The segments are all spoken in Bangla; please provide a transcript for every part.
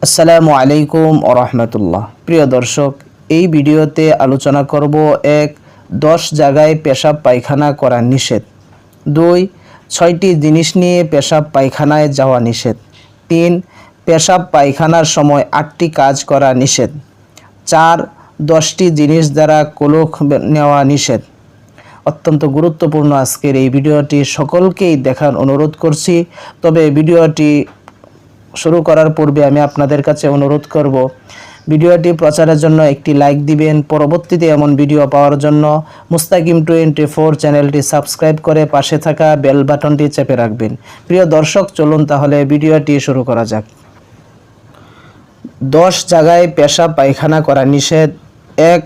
আসসালামু আলাইকুম ওয়া রাহমাতুল্লাহ। প্রিয় দর্শক, এই ভিডিওতে আলোচনা করব ১. ১০ জায়গায় পেশাব পায়খানা করা নিষেধ। ২. ৬টি জিনিস নিয়ে পেশাব পায়খানায় যাওয়া নিষেধ। ৩. পেশাব পায়খানার সময় ৮টি কাজ করা নিষেধ। ৪. ১০টি জিনিস দ্বারা কলুখ নেওয়া নিষেধ। অত্যন্ত গুরুত্বপূর্ণ আজকের এই ভিডিওটি, সকলকেই দেখার অনুরোধ করছি। তবে ভিডিওটি শুরু করার পূর্বে আমি আপনাদের কাছে অনুরোধ করব, ভিডিওটি প্রচারের জন্য একটি লাইক দিবেন। পরবর্তীতে এমন ভিডিও পাওয়ার জন্য মুস্তাকিম 24 চ্যানেলটি সাবস্ক্রাইব করে পাশে থাকা বেল বাটনটি চেপে রাখবেন। প্রিয় দর্শক, চলুন তাহলে ভিডিওটি শুরু করা যাক। ১০ জায়গায় পেশাব পায়খানা করা নিষেধ। ১.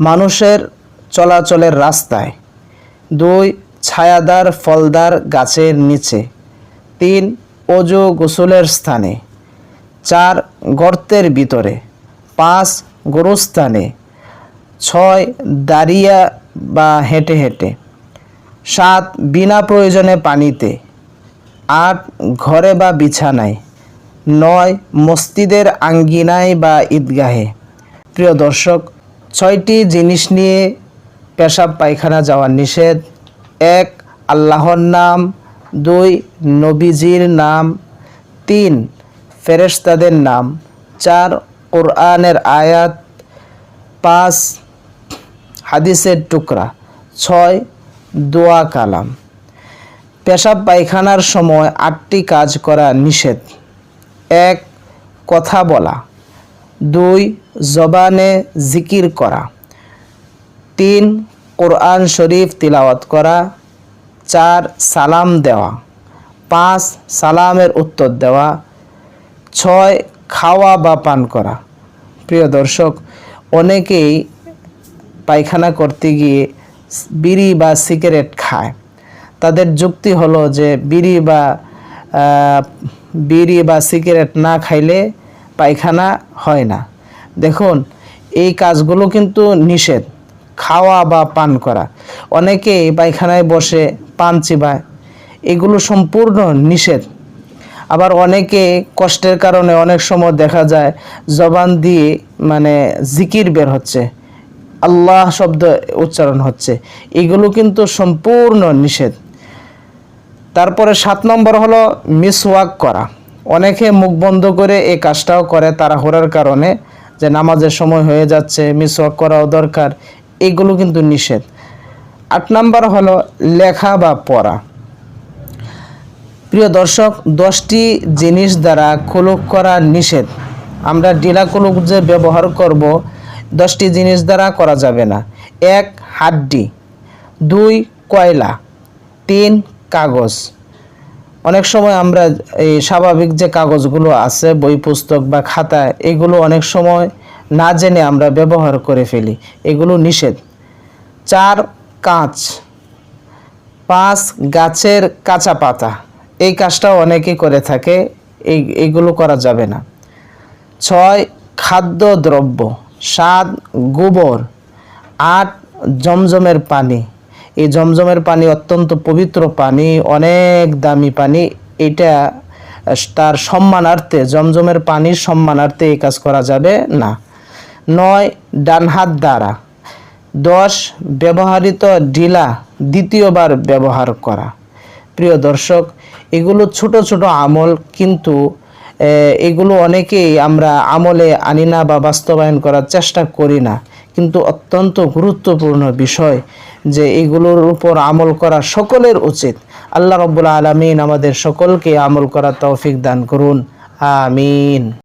মানুষের চলাচলের রাস্তায়। ২. ছায়াদার ফলদার গাছের নিচে। ৩. অজু গোসলের স্থানে। ৪. গর্তের ভিতরে। ৫. গোরস্থানে। ৬. দাঁড়িয়ে বা হেঁটে হেঁটে। ৭. বিনা প্রয়োজনে পানিতে। ৮. ঘরে বা বিছানায়। ৯. মসজিদের আঙ্গিনায় বা ঈদগাহে। প্রিয় দর্শক, ৬টি জিনিস নিয়ে পেশাব পায়খানা যাওয়া নিষেধ। ১. আল্লাহর নাম। ২. নবীজির নাম। ৩. ফেরেশতাদের নাম। ৪. কোরআনের আয়াত। ৫. হাদিসের টুকরা। ৬. দোয়া কালাম। পেশাব পায়খানার সময় ৮টি কাজ করা নিষেধ। ১. কথা বলা। ২. জবানে জিকির করা। ৩. কোরআন শরীফ তিলাওয়াত করা। ৪. সালাম দেওয়া। ৫. সালামের উত্তর দেওয়া। ৬. খাওয়া বা পান করা। প্রিয় দর্শক, অনেকেই পায়খানা করতে গিয়ে বিড়ি বা সিগারেট খায়। তাদের যুক্তি হলো যে বিড়ি বা সিগারেট না খাইলে পায়খানা হয় না। দেখুন, এই কাজগুলো কিন্তু নিষেধ, খাওয়া বা পান করা। অনেকেই পায়খানায় বসে পান চিবায়, এগুলো সম্পূর্ণ নিষেধ। আবার অনেকে কষ্টের কারণে অনেক সময় দেখা যায় জবান দিয়ে জিকির বের হচ্ছে, আল্লাহ শব্দ উচ্চারণ হচ্ছে, এগুলো কিন্তু সম্পূর্ণ নিষেধ। তারপরে ৭ নম্বর হলো মিসওয়াক করা। অনেকে মুখ বন্ধ করে এই কাজটাও করে তাড়াহুড়ার কারণে, যে নামাজের সময় হয়ে যাচ্ছে, মিসওয়াক করাও দরকার, এগুলো কিন্তু নিষেধ। ৮ নম্বর হলো লেখা বা পড়া। প্রিয় দর্শক, 10টি জিনিস দ্বারা কুলুক করা নিষেধ। আমরা ডিলা কুলুক যে ব্যবহার করব, 10টি জিনিস দ্বারা করা যাবে না। ১. হাড্ডি। ২. কয়লা। ৩. কাগজ। অনেক সময় আমরা এই স্বাভাবিক যে কাগজগুলো আছে, বই পুস্তক বা খাতা, এগুলো অনেক সময় না জেনে আমরা ব্যবহার করে ফেলি, এগুলো নিষেধ। ৪. কাঁচ। ৫. গাছের কাঁচা পাতা, এই কাজটাও অনেকেই করে থাকে, এইগুলো করা যাবে না। ৬. খাদ্যদ্রব্য। ৭. গোবর। ৮. জমজমের পানি। এই জমজমের পানি অত্যন্ত পবিত্র পানি, অনেক দামি পানি। এটা তার সম্মানার্থে, জমজমের পানির সম্মানার্থে এই কাজ করা যাবে না। ৯. ডান হাত দ্বারা। ১০. ব্যবহৃত ডিলা দ্বিতীয়বার ব্যবহার করা। প্রিয় দর্শক, এগুলো ছোট ছোট আমল, কিন্তু এগুলো অনেকেই আমরা আমলে আনি না বা বাস্তবায়ন করার চেষ্টা করি না, কিন্তু অত্যন্ত গুরুত্বপূর্ণ বিষয়, যে এগুলোর উপর আমল করা সকলের উচিত। আল্লাহ রাব্বুল আলামিন আমাদের সকলকে আমল করার তৌফিক দান করুন। আমিন।